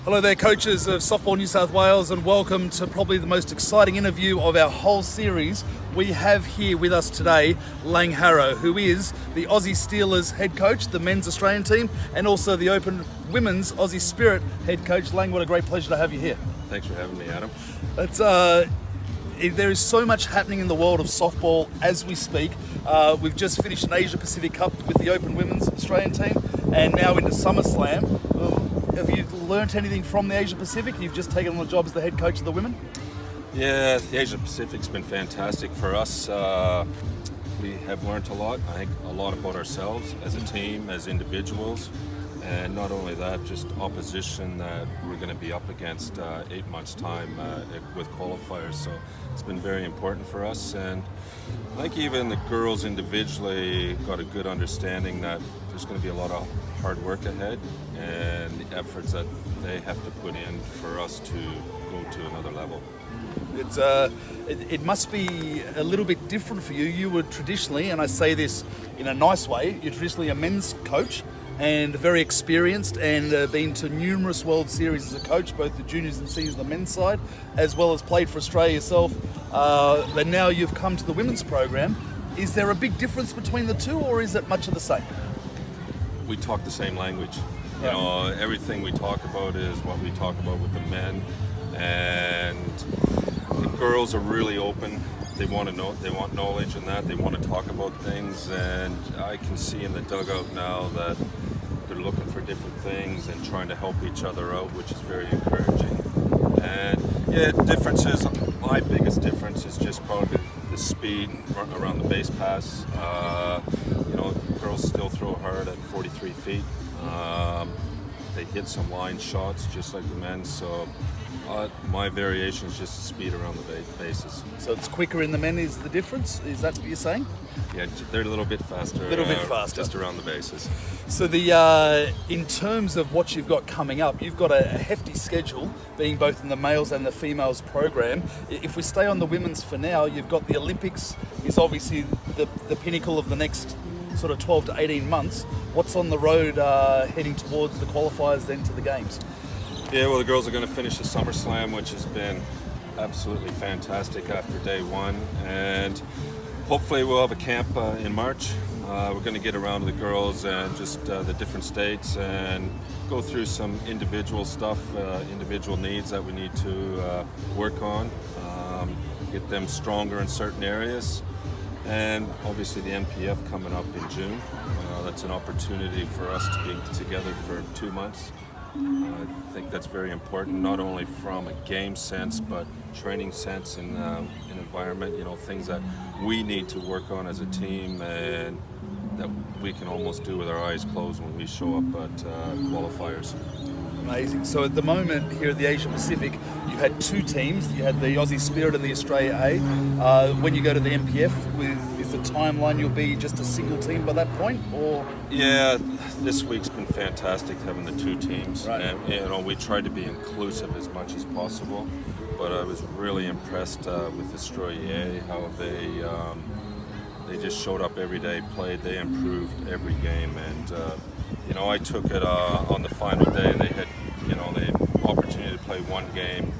Hello there, coaches of Softball New South Wales, and welcome to probably the most exciting interview of our whole series. We have here with us today Laing Harrow, who is the Aussie Steelers head coach, the men's Australian team, and also the Open Women's Aussie Spirit head coach. Laing, what a great pleasure to have you here. Thanks for having me, Adam. There is so much happening in the world of softball as we speak. We've just finished an Asia Pacific Cup with the Open Women's Australian team, and now into SummerSlam. Have you learnt anything from the Asia Pacific? You've just taken on the job as the head coach of the women? Yeah, the Asia Pacific's been fantastic for us. We have learnt a lot. I think a lot about ourselves as a team, as individuals, and not only that, just opposition that we're going to be up against 8 months' time with qualifiers. So it's been very important for us, and I think even the girls individually got a good understanding that there's going to be a lot of hard work ahead and the efforts that they have to put in for us to go to another level. It must be a little bit different for you. You were traditionally, and I say this in a nice way, you're traditionally a men's coach and very experienced, and been to numerous World Series as a coach, both the juniors and seniors on the men's side, as well as played for Australia yourself. And now you've come to the women's program. Is there a big difference between the two, or is it much of the same? We talk the same language. Right. You know, everything we talk about is what we talk about with the men, and the girls are really open. They want to know, they want knowledge in that, they want to talk about things, and I can see in the dugout now that they're looking for different things and trying to help each other out, which is very encouraging. And yeah, differences, my biggest difference is just probably the speed around the base pass. You know, girls still throw hard at 43 feet. They hit some line shots just like the men, so my variation is just the speed around the bases. So it's quicker in the men is the difference? Is that what you're saying? Yeah, they're a little bit faster. Just around the bases. So in terms of what you've got coming up, you've got a hefty schedule, being both in the males and the females program. If we stay on the women's for now, you've got the Olympics is obviously the pinnacle of the next sort of 12 to 18 months. What's on the road heading towards the qualifiers then to the games? Yeah, well, the girls are going to finish the SummerSlam, which has been absolutely fantastic after day one, and hopefully we'll have a camp in March. We're going to get around to the girls and just the different states and go through some individual stuff, individual needs that we need to work on, get them stronger in certain areas. And obviously the NPF coming up in June. That's an opportunity for us to be together for 2 months. I think that's very important, not only from a game sense, but training sense in environment, you know, things that we need to work on as a team and that we can almost do with our eyes closed when we show up at qualifiers. Amazing. So at the moment here at the Asia Pacific, you had two teams. You had the Aussie Spirit and the Australia A. When you go to the NPF, is the timeline you'll be just a single team by that point, or? Yeah, this week's been fantastic having the two teams. Right. And you know, we tried to be inclusive as much as possible, but I was really impressed with Australia A, how they just showed up every day, played, they improved every game, and you know, I took it on the final day. They had, you know, the opportunity to play one game,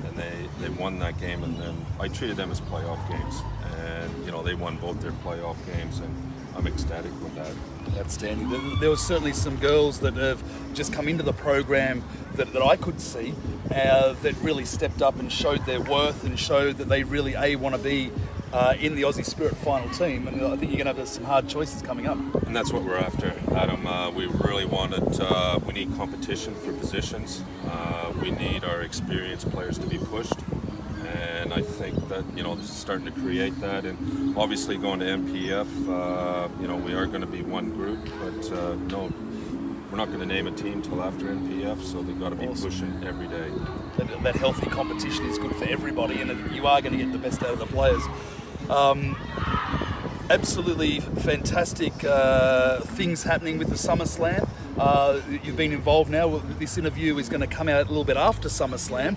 and they won that game, and then I treated them as playoff games, and you know, they won both their playoff games, and I'm ecstatic with that. Outstanding. There was certainly some girls that have just come into the program that I could see that really stepped up and showed their worth and showed that they really want to be in the Aussie Spirit final team, and I think you're going to have some hard choices coming up. And that's what we're after, Adam. We really we need competition for positions. We need our experienced players to be pushed, and I think that, you know, this is starting to create that. And obviously going to NPF, you know, we are going to be one group, but no, we're not going to name a team till after NPF, so they've got to be pushing every day. That healthy competition is good for everybody, and you are going to get the best out of the players. Absolutely fantastic things happening with the SummerSlam. You've been involved now. This interview is going to come out a little bit after SummerSlam,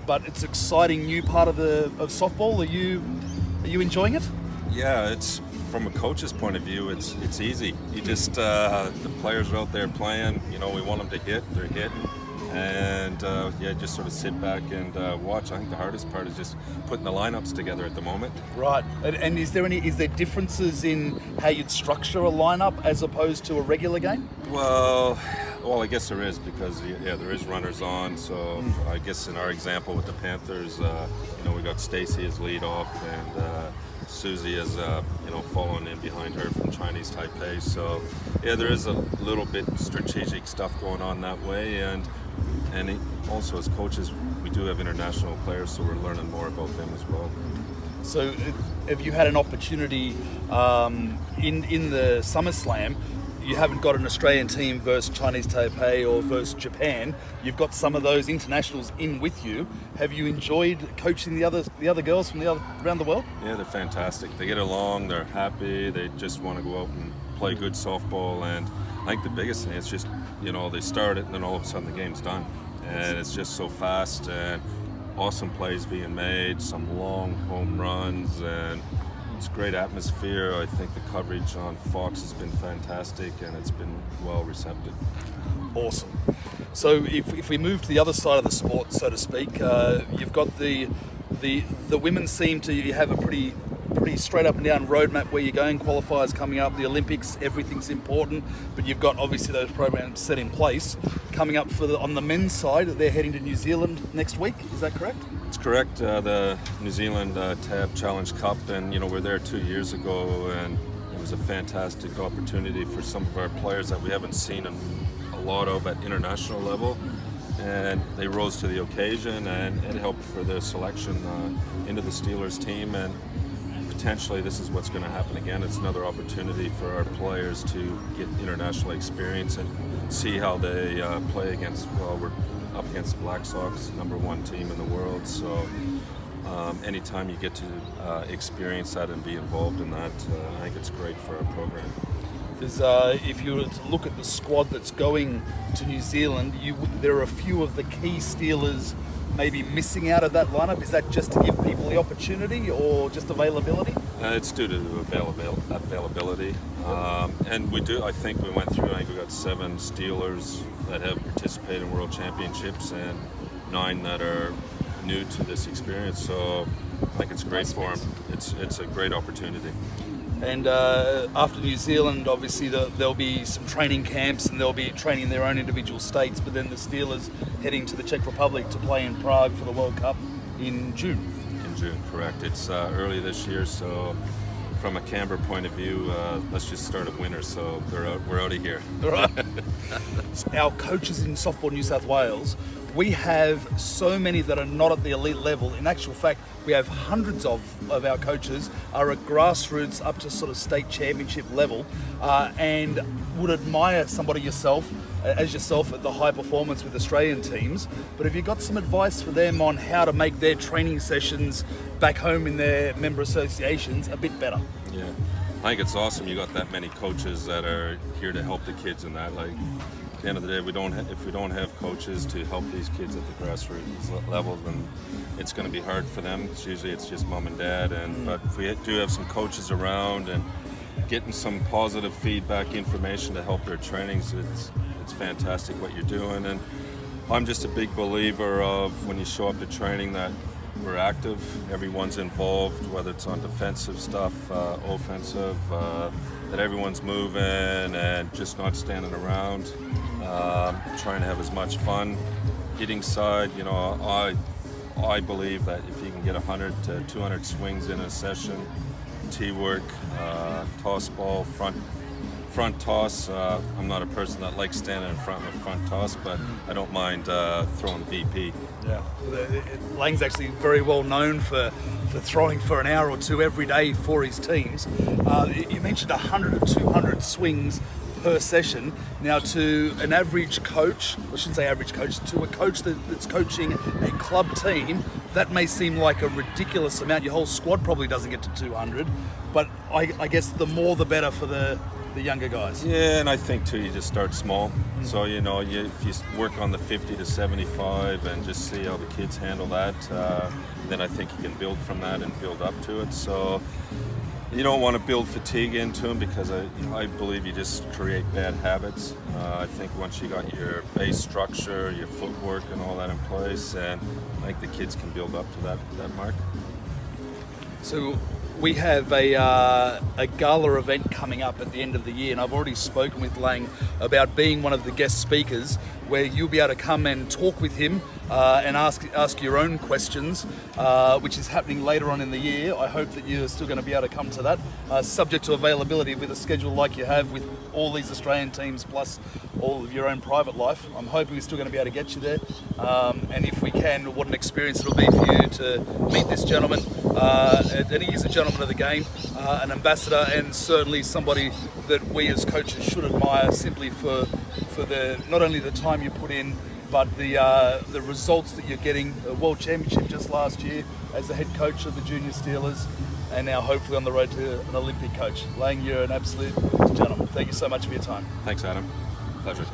but it's an exciting new part of softball. Are you enjoying it? Yeah, it's from a coach's point of view, it's easy. You just the players are out there playing. You know, we want them to hit. They're hitting, and just sort of sit back and watch. I think the hardest part is just putting the lineups together at the moment. Right. And is there differences in how you'd structure a lineup as opposed to a regular game? Well, I guess there is, because there is runners on. So I guess in our example with the Panthers, we got Stacy as lead off, and Susie is following in behind her from Chinese Taipei. So there is a little bit strategic stuff going on that way, and also as coaches we do have international players, so we're learning more about them as well. So have you had an opportunity in the SummerSlam? You haven't got an Australian team versus Chinese Taipei or versus Japan. You've got some of those internationals in with you. Have you enjoyed coaching the other girls from around the world? Yeah, they're fantastic. They get along. They're happy. They just want to go out and play good softball. And I think the biggest thing is just they start it and then all of a sudden the game's done, and it's just so fast and awesome plays being made. Some long home runs, and it's a great atmosphere. I think the coverage on Fox has been fantastic, and it's been well received. Awesome. So if we move to the other side of the sport, so to speak, you've got the women seem to have a pretty straight up and down roadmap where you're going. Qualifiers coming up, the Olympics, everything's important, but you've got obviously those programs set in place. Coming up on the men's side, they're heading to New Zealand next week. Is that correct? It's correct. The New Zealand Tab Challenge Cup, and we're there 2 years ago, and it was a fantastic opportunity for some of our players that we haven't seen a lot of at international level, and they rose to the occasion, and it helped for their selection into the Steelers team. And potentially this is what's going to happen again. It's another opportunity for our players to get international experience and see how they play against, we're up against the Black Sox, #1 team in the world. So anytime you get to experience that and be involved in that, I think it's great for our program. Because if you were to look at the squad that's going to New Zealand, there are a few of the key Steelers maybe missing out of that lineup. Is that just to give people the opportunity, or just availability? It's due to availability. And I think we went through, we got 7 Steelers that have participated in World Championships and 9 that are new to this experience. So I think it's great for them. It's a great opportunity. And after New Zealand, obviously there'll be some training camps, and they'll be training in their own individual states, but then the Steelers heading to the Czech Republic to play in Prague for the World Cup in June. In June, correct. It's early this year, so from a Canberra point of view, let's just start at winter, so we're out of here. Right. Our coaches in Softball New South Wales, we have so many that are not at the elite level. In actual fact, we have hundreds of our coaches are at grassroots up to sort of state championship level, and would admire somebody as yourself at the high performance with Australian teams. But have you got some advice for them on how to make their training sessions back home in their member associations a bit better? Yeah, I think it's awesome you got that many coaches that are here to help the kids in that. Like, at the end of the day, if we don't have coaches to help these kids at the grassroots level, then it's going to be hard for them. Usually it's just mom and dad, but if we do have some coaches around and getting some positive feedback information to help their trainings, it's fantastic what you're doing. And I'm just a big believer of when you show up to training that we're active, everyone's involved, whether it's on defensive stuff, offensive, that everyone's moving and just not standing around, trying to have as much fun. Hitting side, I believe that if you can get 100 to 200 swings in a session, tee work, toss ball, front toss. I'm not a person that likes standing in front of a front toss, but I don't mind throwing BP. Yeah, Lang's actually very well known for throwing for an hour or two every day for his teams. You mentioned 100 to 200 swings per session. Now, to an average coach, I shouldn't say average coach, to a coach that's coaching a club team, that may seem like a ridiculous amount. Your whole squad probably doesn't get to 200, but I guess the more the better for the younger guys. Yeah, and I think too, you just start small. So if you work on the 50 to 75 and just see how the kids handle that, then I think you can build from that and build up to it. So you don't want to build fatigue into them, because I believe you just create bad habits. I think once you got your base structure, your footwork and all that in place, and I think the kids can build up to that mark. So we have a gala event coming up at the end of the year, and I've already spoken with Laing about being one of the guest speakers, where you'll be able to come and talk with him and ask your own questions, which is happening later on in the year. I hope that you're still going to be able to come to that, subject to availability with a schedule like you have with all these Australian teams plus all of your own private life. I'm hoping we're still going to be able to get you there, and if we can, what an experience it'll be for you to meet this gentleman. And he is a gentleman of the game, an ambassador, and certainly somebody that we as coaches should admire, simply for the not only the time you put in, but the results that you're getting. A World Championship just last year as the head coach of the Junior Steelers, and now hopefully on the road to an Olympic coach. Laing, you're an absolute gentleman. Thank you so much for your time. Thanks, Adam. Pleasure.